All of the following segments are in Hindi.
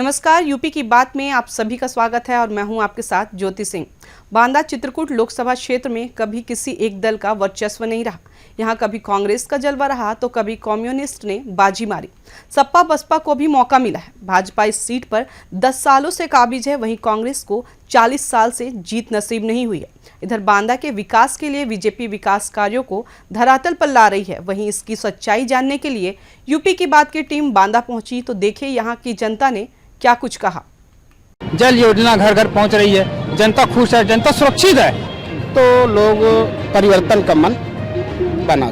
नमस्कार, यूपी की बात में आप सभी का स्वागत है और मैं हूं आपके साथ ज्योति सिंह। बांदा चित्रकूट लोकसभा क्षेत्र में कभी किसी एक दल का वर्चस्व नहीं रहा। यहां कभी कांग्रेस का जलवा रहा तो कभी कम्युनिस्ट ने बाजी मारी। सपा बसपा को भी मौका मिला है। भाजपा इस सीट पर 10 सालों से काबिज है, वहीं कांग्रेस को 40 साल से जीत नसीब नहीं हुई है। इधर बांदा के विकास के लिए बीजेपी विकास कार्यों को धरातल पर ला रही है। वहीं इसकी सच्चाई जानने के लिए यूपी की बात की टीम बांदा पहुंची तो देखे यहाँ की जनता ने क्या कुछ कहा। जल योजना घर घर पहुंच रही है, जनता खुश है, जनता सुरक्षित है, तो लोग परिवर्तन का मन बना,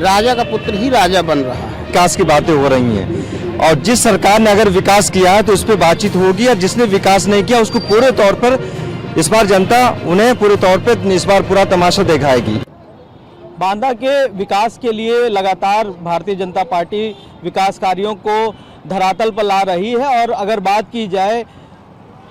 राजा का पुत्र ही राजा बन रहा है। विकास की बातें हो रही हैं और जिस सरकार ने अगर विकास किया है तो उस पर बातचीत होगी और जिसने विकास नहीं किया उसको पूरे तौर पर इस बार जनता उन्हें पूरे तौर पर इस बार पूरा तमाशा दिखाएगी। बांदा के विकास के लिए लगातार भारतीय जनता पार्टी विकास कार्यों को धरातल पर ला रही है और अगर बात की जाए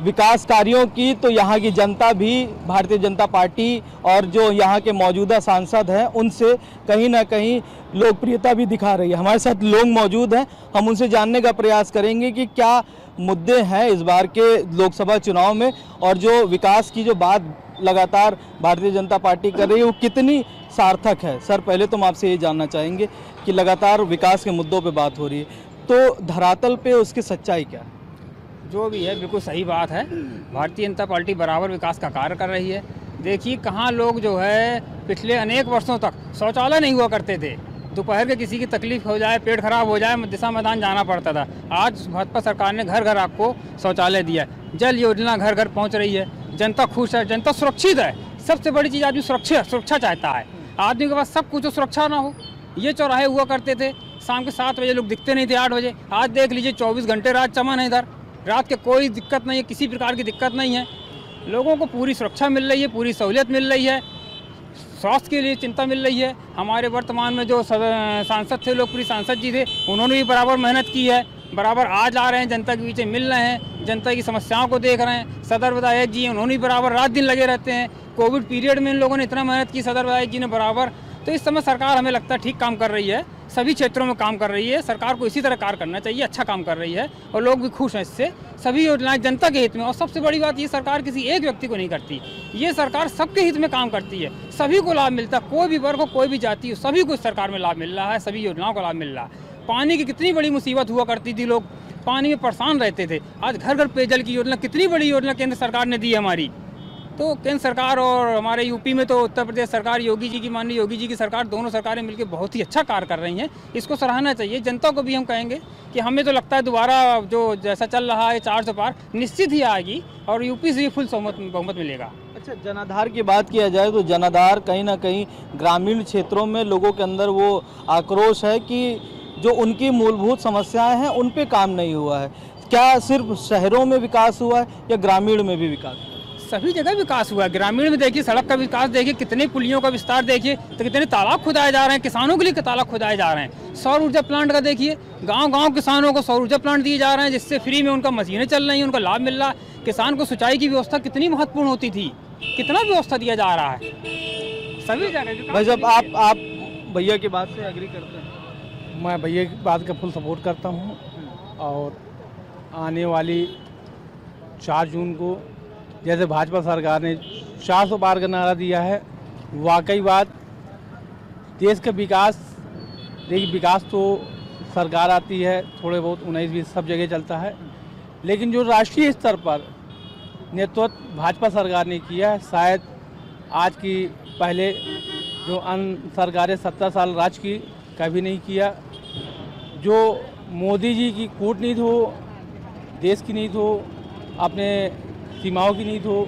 विकास कार्यों की तो यहाँ की जनता भी भारतीय जनता पार्टी और जो यहाँ के मौजूदा सांसद हैं उनसे कहीं ना कहीं लोकप्रियता भी दिखा रही है। हमारे साथ लोग मौजूद हैं, हम उनसे जानने का प्रयास करेंगे कि क्या मुद्दे हैं इस बार के लोकसभा चुनाव में और जो विकास की जो बात लगातार भारतीय जनता पार्टी कर रही है वो कितनी सार्थक है। सर, पहले तो हम आपसे ये जानना चाहेंगे कि लगातार विकास के मुद्दों पर बात हो रही है, तो धरातल पे उसकी सच्चाई क्या है? जो भी है बिल्कुल सही बात है। भारतीय जनता पार्टी बराबर विकास का कार्य कर रही है। देखिए कहाँ लोग जो है पिछले अनेक वर्षों तक शौचालय नहीं हुआ करते थे। दोपहर के किसी की तकलीफ हो जाए, पेट खराब हो जाए, दिशा मैदान जाना पड़ता था। आज भाजपा सरकार ने घर घर आपको शौचालय दिया है। जल योजना घर घर पहुँच रही है, जनता खुश है, जनता सुरक्षित है। सबसे बड़ी चीज़ आदमी सुरक्षा चाहता है। आदमी के पास सब कुछ सुरक्षा ना हो। ये चौराहे हुआ करते थे, शाम के 7 बजे लोग दिखते नहीं थे, 8 बजे। आज देख लीजिए 24 घंटे रात चमन है इधर। रात के कोई दिक्कत नहीं है, किसी प्रकार की दिक्कत नहीं है। लोगों को पूरी सुरक्षा मिल रही है, पूरी सहूलियत मिल रही है, स्वास्थ्य के लिए चिंता मिल रही है। हमारे वर्तमान में जो सांसद थे, लोकप्रिय सांसद जी थे, उन्होंने भी बराबर मेहनत की है, बराबर आज आ रहे हैं, जनता के बीच मिल रहे हैं, जनता की समस्याओं को देख रहे हैं। सदर विधायक जी उन्होंने भी बराबर रात दिन लगे रहते हैं। कोविड पीरियड में इन लोगों ने इतना मेहनत की, सदर विधायक जी ने बराबर। तो इस समय सरकार हमें लगता है ठीक काम कर रही है, सभी क्षेत्रों में काम कर रही है। सरकार को इसी तरह कार्य करना चाहिए, अच्छा काम कर रही है और लोग भी खुश हैं इससे। सभी योजनाएं जनता के हित में, और सबसे बड़ी बात ये सरकार किसी एक व्यक्ति को नहीं करती, ये सरकार सबके हित में काम करती है, सभी को लाभ मिलता है। कोई भी वर्ग हो, कोई भी जाति हो, सभी को इस सरकार में लाभ मिल रहा है, सभी योजनाओं का लाभ मिल रहा है। पानी की कितनी बड़ी मुसीबत हुआ करती थी, लोग पानी में परेशान रहते थे। आज घर घर पेयजल की योजना, कितनी बड़ी योजना केंद्र सरकार ने दी है हमारी। तो केंद्र सरकार और हमारे यूपी में तो उत्तर प्रदेश सरकार, योगी जी की, माननीय योगी जी की सरकार, दोनों सरकारें मिलकर बहुत ही अच्छा कार्य कर रही हैं। इसको सराहना चाहिए। जनता को भी हम कहेंगे कि हमें तो लगता है दोबारा जो जैसा चल रहा है 400 पार निश्चित ही आएगी और यूपी से भी फुल बहुमत मिलेगा। अच्छा, जनाधार की बात किया जाए तो जनाधार कहीं ना कहीं ग्रामीण क्षेत्रों में लोगों के अंदर वो आक्रोश है कि जो उनकी मूलभूत समस्याएं हैं उन पे काम नहीं हुआ है। क्या सिर्फ शहरों में विकास हुआ है या ग्रामीण में भी विकास हुआ है? सभी जगह विकास हुआ है। ग्रामीण में देखिए सड़क का विकास देखिए, कितने पुलियों का विस्तार देखिए, तो कितने तालाब खुदाए जा रहे हैं, किसानों के लिए तालाब खुदाए जा रहे हैं। सौर ऊर्जा प्लांट का देखिए, गांव-गांव किसानों को सौर ऊर्जा प्लांट दिए जा रहे हैं, जिससे फ्री में उनका मशीनें चल रही हैं, उनका लाभ मिल रहा है। किसान को सिंचाई की व्यवस्था कितनी महत्वपूर्ण होती थी, कितना व्यवस्था दिया जा रहा है सभी जगह। भाई साहब, आप भैया की बात से एग्री करते हैं? मैं भैया की बात का फुल सपोर्ट करता हूँ और आने वाली 4 जून को जैसे भाजपा सरकार ने 400 पार का नारा दिया है, वाकई बात देश का विकास, देखिए विकास तो सरकार आती है, थोड़े बहुत 19-20 सब जगह चलता है, लेकिन जो राष्ट्रीय स्तर पर नेतृत्व भाजपा सरकार ने किया है, शायद आज की पहले जो अन्य सरकारें 70 साल राज की कभी नहीं किया। जो मोदी जी की कूटनीति हो, देश की नीति हो, अपने सीमाओं की नीति हो,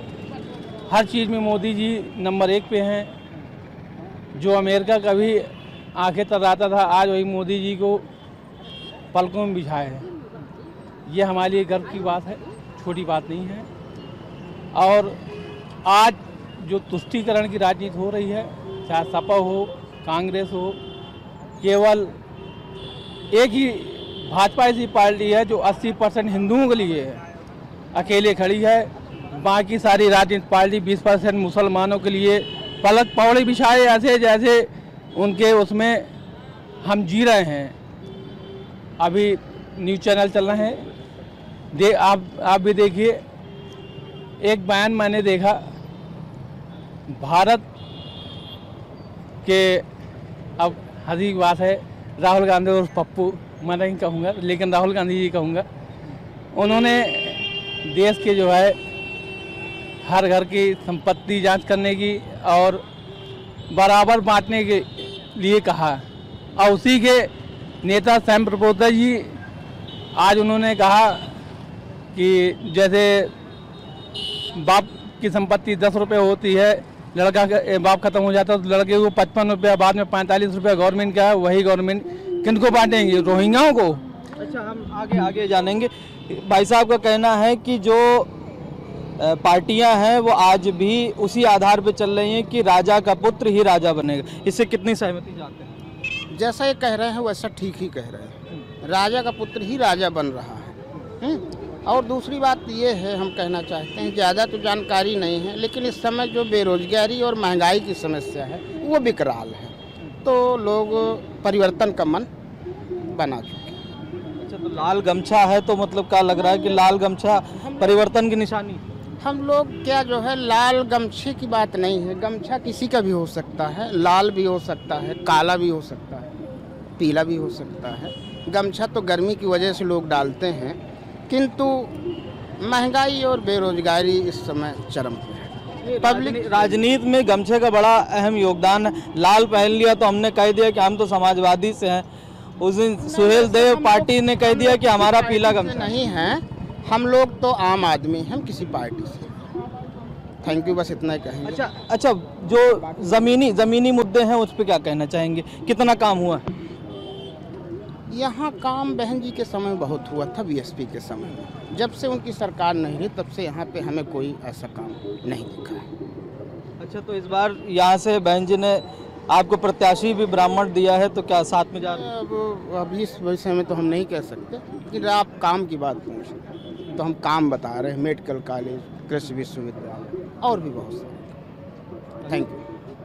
हर चीज़ में मोदी जी नंबर 1 पे हैं। जो अमेरिका कभी आंखें तराता था, आज वही मोदी जी को पलकों में बिछाए हैं। ये हमारे लिए गर्व की बात है, छोटी बात नहीं है। और आज जो तुष्टीकरण की राजनीति हो रही है, चाहे सपा हो, कांग्रेस हो, केवल एक ही भाजपा ऐसी पार्टी है जो 80% हिंदुओं के लिए है, अकेले खड़ी है। बाकी सारी राजनीतिक पार्टी 20% मुसलमानों के लिए पलक पौड़ी बिछाए, ऐसे जैसे उनके उसमें हम जी रहे हैं। अभी न्यूज़ चैनल चल रहे हैं, आप भी देखिए, एक बयान मैंने देखा, भारत के, अब हंसी की बात है, राहुल गांधी और पप्पू, मैं नहीं कहूँगा लेकिन राहुल गांधी जी कहूँगा, उन्होंने देश के जो है हर घर की संपत्ति जांच करने की और बराबर बांटने के लिए कहा। और उसी के नेता सैम प्रपोजा जी आज उन्होंने कहा कि जैसे बाप की संपत्ति 10 रुपये होती है, लड़का का बाप खत्म हो जाता है तो लड़के को 55 रुपया, बाद में 45 रुपया गवर्नमेंट का है, वही गवर्नमेंट किनको बांटेंगे? रोहिंग्याओं को। अच्छा, हम आगे जानेंगे। भाई साहब का कहना है कि जो पार्टियां हैं वो आज भी उसी आधार पे चल रही हैं कि राजा का पुत्र ही राजा बनेगा। इससे कितनी सहमति चाहते हैं? जैसा ये कह रहे हैं वैसा ठीक ही कह रहे हैं, राजा का पुत्र ही राजा बन रहा है। और दूसरी बात ये है, हम कहना चाहते हैं, ज़्यादा तो जानकारी नहीं है, लेकिन इस समय जो बेरोजगारी और महंगाई की समस्या है वो विकराल है, तो लोग परिवर्तन का मन बना चुके हैं। अच्छा, तो लाल गमछा है तो मतलब क्या लग रहा है कि लाल गमछा परिवर्तन की निशानी? हम लोग क्या जो है, लाल गमछे की बात नहीं है, गमछा किसी का भी हो सकता है, लाल भी हो सकता है, काला भी हो सकता है, पीला भी हो सकता है। गमछा तो गर्मी की वजह से लोग डालते हैं, किंतु महंगाई और बेरोजगारी इस समय चरम पे है। पब्लिक राजनीति में गमछे का बड़ा अहम योगदान है। लाल पहन लिया तो हमने कह दिया कि हम तो समाजवादी से हैं। उस दिन सुहेल देव पार्टी ने कह दिया कि हमारा पीला गमछा नहीं है, हम लोग तो आम आदमी, हम किसी पार्टी से। थैंक यू, बस इतना ही कहेंगे। अच्छा, जो जमीनी मुद्दे हैं उस पर क्या कहना चाहेंगे? कितना काम हुआ? यहाँ काम बहन जी के समय बहुत हुआ था, बीएसपी के समय में। जब से उनकी सरकार नहीं रही तब से यहाँ पे हमें कोई ऐसा काम नहीं दिखा है। अच्छा, तो इस बार यहाँ से बहन जी ने आपको प्रत्याशी भी ब्राह्मण दिया है, तो क्या साथ में जा रहे हैं? अब अभी इस विषय में तो हम नहीं कह सकते, लेकिन आप काम की बात पूछ तो हम काम बता रहे हैं, मेडिकल कॉलेज, कृषि विश्वविद्यालय और भी बहुत सारे। Thank you.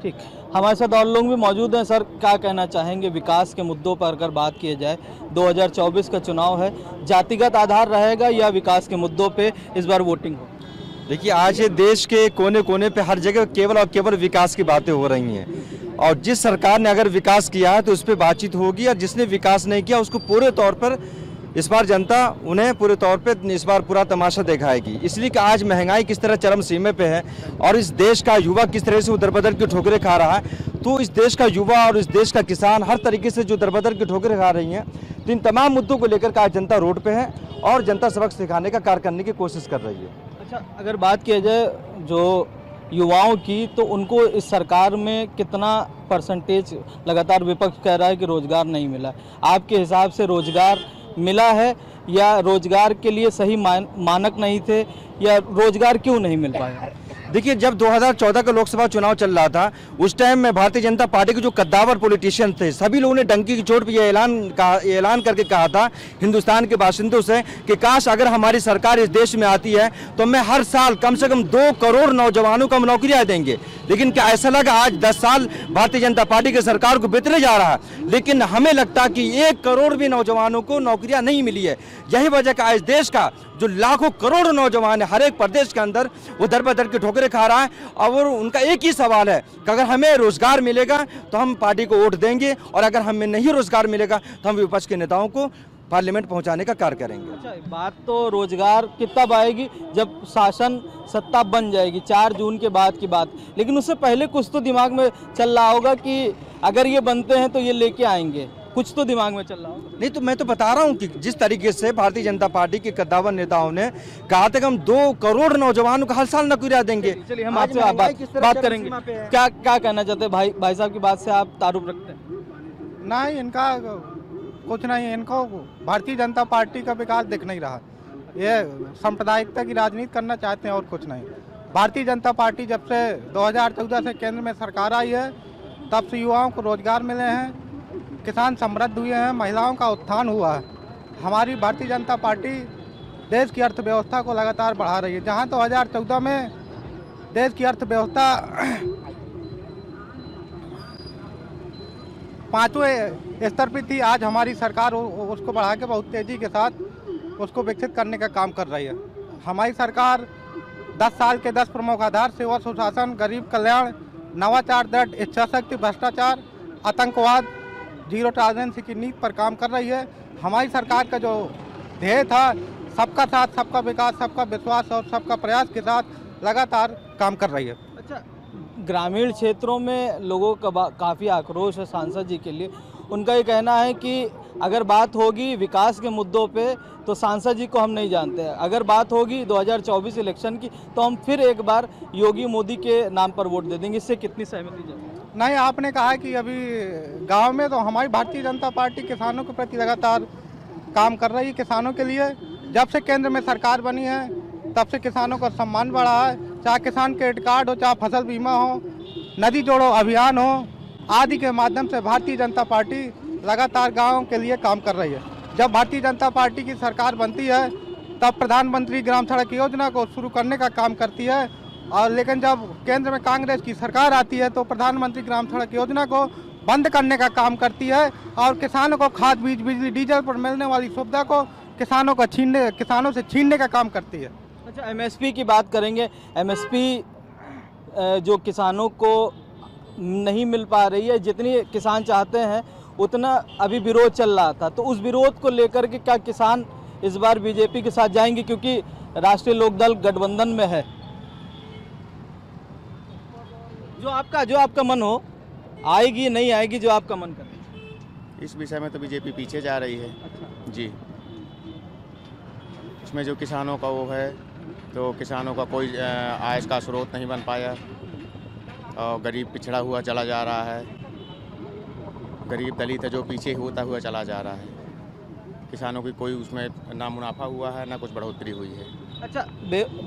ठीक, हमारे साथ और लोग भी मौजूद हैं। सर, क्या कहना चाहेंगे विकास के मुद्दों पर अगर बात की जाए? 2024 का चुनाव है, जातिगत आधार रहेगा या विकास के मुद्दों पे इस बार वोटिंग हो? देखिए, आज ये देश के कोने कोने पे हर जगह केवल और केवल विकास की बातें हो रही हैं, और जिस सरकार ने अगर विकास किया है तो उस पर बातचीत होगी, और जिसने विकास नहीं किया उसको पूरे तौर पर इस बार जनता उन्हें पूरे तौर पे इस बार पूरा तमाशा दिखाएगी। इसलिए कि आज महंगाई किस तरह चरम सीमा पे है और इस देश का युवा किस तरह से दरबदर की ठोकरें खा रहा है, तो इस देश का युवा और इस देश का किसान हर तरीके से जो दरबदर की ठोकरें खा रही हैं, तो इन तमाम मुद्दों को लेकर आज जनता रोड पे है और जनता सबक सिखाने का कार्य करने की कोशिश कर रही है। अच्छा, अगर बात किया जाए जो युवाओं की, तो उनको इस सरकार में कितना परसेंटेज? लगातार विपक्ष कह रहा है कि रोजगार नहीं मिला। आपके हिसाब से रोजगार मिला है या रोजगार के लिए सही मानक नहीं थे, या रोजगार क्यों नहीं मिल पाया? देखिए, जब 2014 का लोकसभा चुनाव चल रहा था उस टाइम में भारतीय जनता पार्टी के जो कद्दावर पॉलिटिशियन थे, सभी लोगों ने डंकी की चोट पर यह ऐलान करके कहा था हिंदुस्तान के बाशिंदों से कि काश अगर हमारी सरकार इस देश में आती है तो मैं हर साल कम से कम 2 करोड़ नौजवानों को हम नौकरियां देंगे। लेकिन क्या ऐसा लगा आज 10 साल भारतीय जनता पार्टी की सरकार को बीतने जा रहा है, लेकिन हमें लगता कि 1 करोड़ भी नौजवानों को नौकरियां नहीं मिली है। यही वजह का इस देश का जो लाखों करोड़ों नौजवान है हर एक प्रदेश के अंदर वो दर की ठोकरें खा रहा है, और उनका एक ही सवाल है कि अगर हमें रोजगार मिलेगा तो हम पार्टी को वोट देंगे, और अगर हमें नहीं रोजगार मिलेगा तो हम विपक्ष के नेताओं को पार्लियामेंट पहुंचाने का कार्य करेंगे। अच्छा, बात तो रोजगार की तब आएगी जब शासन सत्ता बन जाएगी, 4 जून के बाद की बात, लेकिन उससे पहले कुछ तो दिमाग में चल रहा होगा कि अगर ये बनते हैं तो ये लेके आएंगे, कुछ तो दिमाग में चल रहा होगा। नहीं तो मैं तो बता रहा हूँ कि जिस तरीके से भारतीय जनता पार्टी के कद्दावर नेताओं ने कहा था कि हम 2 करोड़ नौजवानों को हर साल नौकरियां देंगे। चलिए, हम आपसे बात करेंगे। क्या कहना चाहते हैं भाई साहब की बात से आप तारुफ रखते हैं? नहीं, इनका कुछ नहीं, इनको भारतीय जनता पार्टी का विकास दिख नहीं रहा, ये सांप्रदायिकता की राजनीति करना चाहते हैं और कुछ नहीं। भारतीय जनता पार्टी जब से 2014 से केंद्र में सरकार आई है तब से युवाओं को रोजगार मिले हैं, किसान समृद्ध हुए हैं, महिलाओं का उत्थान हुआ है। हमारी भारतीय जनता पार्टी देश की अर्थव्यवस्था को लगातार बढ़ा रही है। जहां 2014 में देश की अर्थव्यवस्था 5वें स्तर पर थी, आज हमारी सरकार उसको बढ़ा के बहुत तेज़ी के साथ उसको विकसित करने का काम कर रही है। हमारी सरकार 10 साल के 10 प्रमुख आधार सेवा सुशासन, गरीब कल्याण, नवाचार, दृढ़ इच्छाशक्ति, भ्रष्टाचार, आतंकवाद, जीरो टॉलरेंस की नीति पर काम कर रही है। हमारी सरकार का जो ध्येय था सबका साथ, सबका विकास, सबका विश्वास और सबका प्रयास के साथ लगातार काम कर रही है। अच्छा, ग्रामीण क्षेत्रों में लोगों का काफ़ी आक्रोश है सांसद जी के लिए। उनका ये कहना है कि अगर बात होगी विकास के मुद्दों पे तो सांसद जी को हम नहीं जानते हैं, अगर बात होगी 2024 इलेक्शन की तो हम फिर एक बार योगी मोदी के नाम पर वोट दे देंगे। इससे कितनी सहमति जाए? नहीं, आपने कहा कि अभी गांव में तो हमारी भारतीय जनता पार्टी किसानों के प्रति लगातार काम कर रही है। किसानों के लिए जब से केंद्र में सरकार बनी है तब से किसानों का सम्मान बढ़ा है। चाहे किसान क्रेडिट कार्ड हो, चाहे फसल बीमा हो, नदी जोड़ो अभियान हो, आदि के माध्यम से भारतीय जनता पार्टी लगातार गाँव के लिए काम कर रही है। जब भारतीय जनता पार्टी की सरकार बनती है तब प्रधानमंत्री ग्राम सड़क योजना को शुरू करने का काम करती है, और लेकिन जब केंद्र में कांग्रेस की सरकार आती है तो प्रधानमंत्री ग्राम सड़क योजना को बंद करने का काम करती है और किसानों को खाद, बीज, बिजली, डीजल पर मिलने वाली सुविधा को किसानों से छीनने का काम करती है। अच्छा, एमएसपी की बात करेंगे। एमएसपी जो किसानों को नहीं मिल पा रही है, जितनी किसान चाहते हैं उतना अभी विरोध चल रहा था, तो उस विरोध को लेकर के क्या किसान इस बार बीजेपी के साथ जाएंगे, क्योंकि राष्ट्रीय लोकदल गठबंधन में है? जो आपका मन हो, आएगी नहीं आएगी, जो आपका मन करे। इस विषय में तो बीजेपी पीछे जा रही है। अच्छा जी, इसमें जो किसानों का वो है तो किसानों का कोई आय का स्रोत नहीं बन पाया और गरीब पिछड़ा हुआ चला जा रहा है। गरीब दलित है जो पीछे होता हुआ चला जा रहा है। किसानों की कोई उसमें ना मुनाफा हुआ है ना कुछ बढ़ोतरी हुई है। अच्छा,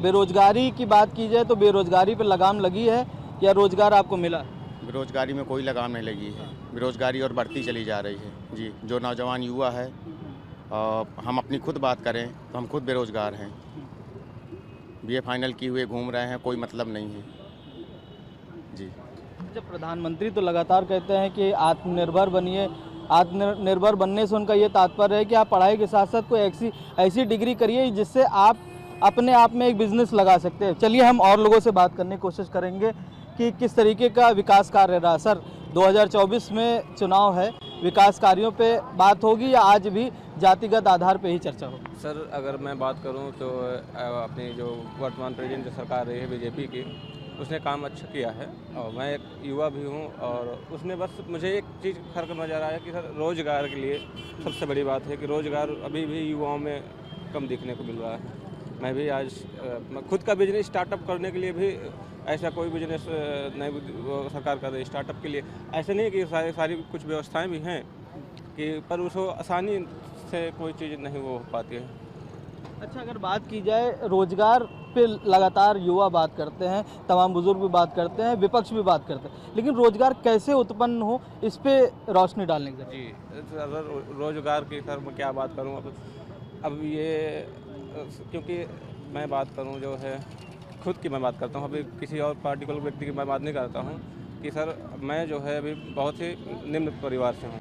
बेरोजगारी की बात की जाए तो बेरोजगारी पर लगाम लगी है या रोजगार आपको मिला? बेरोजगारी में कोई लगाम नहीं लगी है। बेरोजगारी और बढ़ती चली जा रही है। जी, जो नौजवान युवा है, हम अपनी खुद बात करें तो हम खुद बेरोजगार हैं। बीए फाइनल किए हुए घूम रहे हैं, कोई मतलब नहीं है। जी, जब प्रधानमंत्री तो लगातार कहते हैं कि आत्मनिर्भर बनिए, आत्मनिर्भर बनने से उनका ये तात्पर्य है कि आप पढ़ाई के साथ साथ कोई ऐसी डिग्री करिए जिससे आप अपने आप में एक बिजनेस लगा सकते हैं। चलिए हम और लोगों से बात करने की कोशिश करेंगे कि किस तरीके का विकास कार्य रहा। सर, 2024 में चुनाव है, विकास कार्यों पे बात होगी या आज भी जातिगत आधार पे ही चर्चा होगी? सर, अगर मैं बात करूं तो अपनी जो वर्तमान प्रेजेंट जो सरकार रही है बीजेपी की, उसने काम अच्छा किया है और मैं एक युवा भी हूं और उसने बस मुझे एक चीज़ फर्क नज़र आया कि सर रोज़गार के लिए सबसे बड़ी बात है कि रोज़गार अभी भी युवाओं में कम देखने को मिल रहा है। मैं भी आज खुद का बिजनेस स्टार्टअप करने के लिए भी ऐसा कोई बिजनेस नहीं सरकार कर रही स्टार्टअप के लिए। ऐसा नहीं कि सारी कुछ व्यवस्थाएं भी हैं कि पर उसको आसानी से कोई चीज़ नहीं वो हो पाती है। अच्छा, अगर बात की जाए रोजगार पे लगातार युवा बात करते हैं, तमाम बुजुर्ग भी बात करते हैं, विपक्ष भी बात करते हैं, लेकिन रोजगार कैसे उत्पन्न हो इस पे रोशनी डालने की। जी, अगर रोजगार की सर मैं क्या बात करूं अब ये, क्योंकि मैं बात करूं जो है खुद की मैं बात करता हूं, अभी किसी और पार्टिकुलर व्यक्ति की मैं बात नहीं करता हूं कि सर मैं जो है अभी बहुत ही निम्न परिवार से हूं।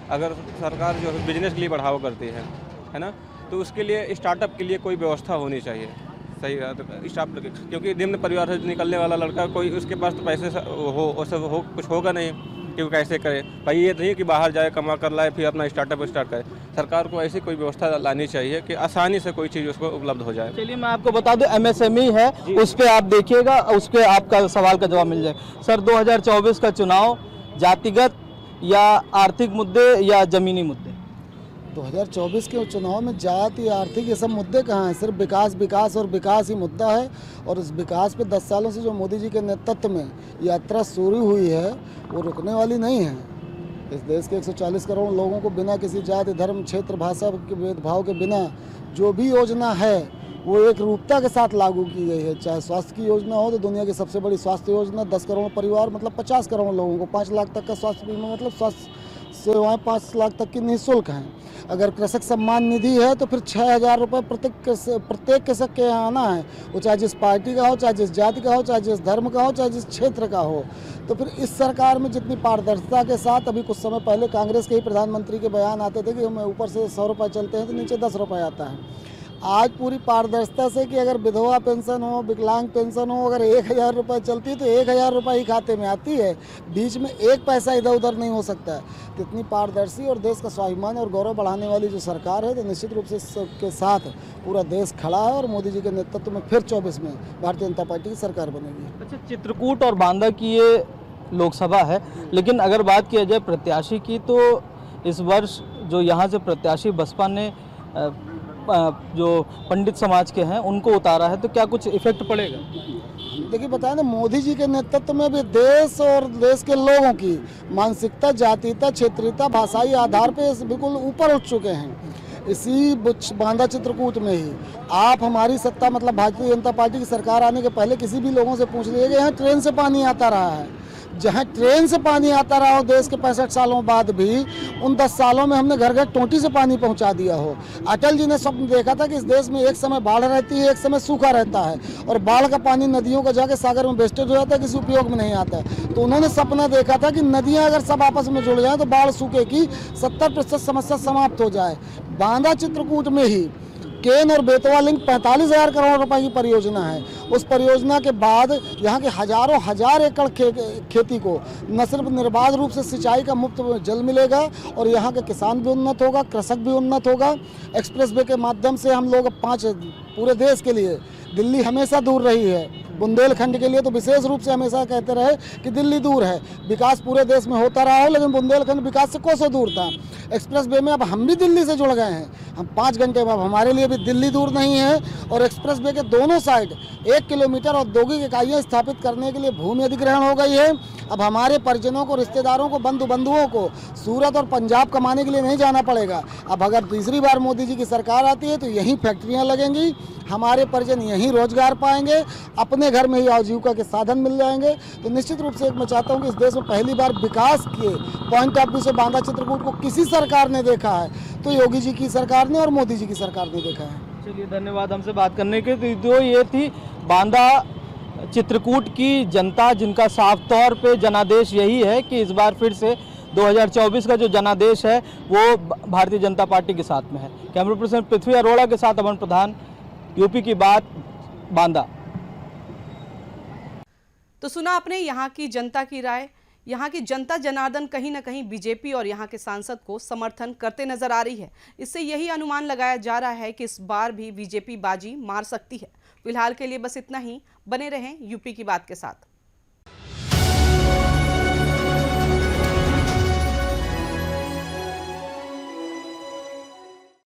अगर सरकार जो है बिजनेस के लिए बढ़ावा करती है ना, तो उसके लिए स्टार्टअप के लिए कोई व्यवस्था होनी चाहिए। सही स्टार्टअप, क्योंकि निम्न परिवार से निकलने वाला लड़का कोई उसके पास तो पैसे हो कुछ होगा नहीं, क्योंकि कैसे करे भाई। ये नहीं कि बाहर जाए कमा कर लाए फिर अपना स्टार्टअप स्टार्ट करे। सरकार को ऐसी कोई व्यवस्था लानी चाहिए कि आसानी से कोई चीज़ उसको उपलब्ध हो जाए। चलिए मैं आपको बता दूं, MSME है, उस पर आप देखिएगा, उस पर आपका सवाल का जवाब मिल जाएगा। सर, 2024 का चुनाव जातिगत या आर्थिक मुद्दे या जमीनी मुद्दे? 2024 के चुनाव में जाति, आर्थिक, ये सब मुद्दे कहाँ हैं? सिर्फ विकास विकास और विकास ही मुद्दा है। और इस विकास पे 10 सालों से जो मोदी जी के नेतृत्व में यात्रा शुरू हुई है वो रुकने वाली नहीं है। इस देश के 140 करोड़ लोगों को बिना किसी जाति, धर्म, क्षेत्र, भाषा के भेदभाव के बिना जो भी योजना है वो एक रूपता के साथ लागू की गई है। चाहे स्वास्थ्य की योजना हो तो दुनिया की सबसे बड़ी स्वास्थ्य योजना, 10 करोड़ परिवार मतलब 50 करोड़ लोगों को 5 लाख तक का स्वास्थ्य बीमा, मतलब स्वास्थ्य सेवाएँ 5 लाख तक की निःशुल्क हैं। अगर कृषक सम्मान निधि है तो फिर 6,000 रुपये प्रत्येक कृषक के यहाँ आना है, वो चाहे जिस पार्टी का हो, चाहे जिस जाति का हो, चाहे जिस धर्म का हो, चाहे जिस क्षेत्र का हो। तो फिर इस सरकार में जितनी पारदर्शिता के साथ, अभी कुछ समय पहले कांग्रेस के ही प्रधानमंत्री के बयान आते थे कि हमें ऊपर से 100 रुपये चलते हैं तो नीचे 10 रुपये आता है। आज पूरी पारदर्शिता से कि अगर विधवा पेंशन हो, विकलांग पेंशन हो, अगर 1000 रुपये चलती है तो 1000 रुपये ही खाते में आती है, बीच में एक पैसा इधर उधर नहीं हो सकता है। तो इतनी पारदर्शी और देश का स्वाभिमान और गौरव बढ़ाने वाली जो सरकार है, तो निश्चित रूप से इसके साथ पूरा देश खड़ा है और मोदी जी के नेतृत्व में फिर 24 में भारतीय जनता पार्टी की सरकार बनेगी। अच्छा, चित्रकूट और बांदा की ये लोकसभा है, लेकिन अगर बात किया जाए प्रत्याशी की तो इस वर्ष जो यहाँ से प्रत्याशी बसपा ने जो पंडित समाज के हैं उनको उतारा है, तो क्या कुछ इफेक्ट पड़ेगा? देखिए बताया ना, मोदी जी के नेतृत्व में भी देश और देश के लोगों की मानसिकता, जातीयता, क्षेत्रीयता, भाषाई आधार पे बिल्कुल ऊपर उठ चुके हैं। इसी बांदा चित्रकूट में ही आप हमारी सत्ता मतलब भारतीय जनता पार्टी की सरकार आने के पहले किसी भी लोगों से पूछ लीजिएगा, यहाँ ट्रेन से पानी आता रहा है। जहाँ ट्रेन से पानी आता रहा हो देश के 65 सालों बाद भी, उन 10 सालों में हमने घर घर टोंटी से पानी पहुँचा दिया हो। अटल जी ने स्वप्न देखा था कि इस देश में एक समय बाढ़ रहती है, एक समय सूखा रहता है, और बाढ़ का पानी नदियों का जाके सागर में वेस्टेज हो जाता है, किसी उपयोग में नहीं आता है। तो उन्होंने सपना देखा था कि नदियाँ अगर सब आपस में जुड़ जाएँ तो बाढ़ सूखे की 70% समस्या समाप्त हो जाए। बांदा चित्रकूट में ही केन और बेतवा लिंक 45,000 करोड़ रुपए की परियोजना है। उस परियोजना के बाद यहाँ के हजारों हजार एकड़ खेती को न सिर्फ निर्बाध रूप से सिंचाई का मुफ्त जल मिलेगा, और यहाँ के किसान भी उन्नत होगा, कृषक भी उन्नत होगा। एक्सप्रेस वे के माध्यम से हम लोग 5 पूरे देश के लिए, दिल्ली हमेशा दूर रही है, बुंदेलखंड के लिए तो विशेष रूप से हमेशा कहते रहे कि दिल्ली दूर है, विकास पूरे देश में होता रहा हो, लेकिन बुंदेलखंड विकास से कोसों दूर था। एक्सप्रेस वे में अब हम भी दिल्ली से जुड़ गए हैं, हम 5 घंटे में, अब हमारे लिए भी दिल्ली दूर नहीं है। और एक्सप्रेस वे के दोनों साइड 1 किलोमीटर औद्योगिक इकाइयाँ स्थापित करने के लिए भूमि अधिग्रहण हो गई है। अब हमारे परिजनों को, रिश्तेदारों को, बंधुओं को सूरत और पंजाब कमाने के लिए नहीं जाना पड़ेगा। अब अगर तीसरी बार मोदी जी की सरकार आती है तो यहीं फैक्ट्रियाँ लगेंगी, हमारे परिजन यहीं रोजगार पाएंगे, अपने घर में ही आजीविका के साधन मिल जाएंगे। तो निश्चित रूप से मैं चाहता हूँ कि इस देश में पहली बार विकास के पॉइंट ऑफ व्यू से बांदा चित्रकूट को किसी सरकार ने देखा है तो योगी जी की सरकार ने और मोदी जी की सरकार ने देखा है। चलिए, धन्यवाद हमसे बात करने के। तो ये थी बांदा चित्रकूट की जनता, जिनका साफ तौर पे जनादेश यही है कि इस बार फिर से 2024 का जो जनादेश है वो भारतीय जनता पार्टी के साथ में है। कैमरा पर्सन पृथ्वी अरोड़ा के साथ अमन प्रधान, यूपी की बात, बांदा। तो सुना आपने यहाँ की जनता की राय। यहाँ की जनता जनार्दन कहीं ना कहीं बीजेपी और यहाँ के सांसद को समर्थन करते नजर आ रही है। इससे यही अनुमान लगाया जा रहा है कि इस बार भी बीजेपी बाजी मार सकती है। फिलहाल के लिए बस इतना ही। बने रहें यूपी की बात के साथ।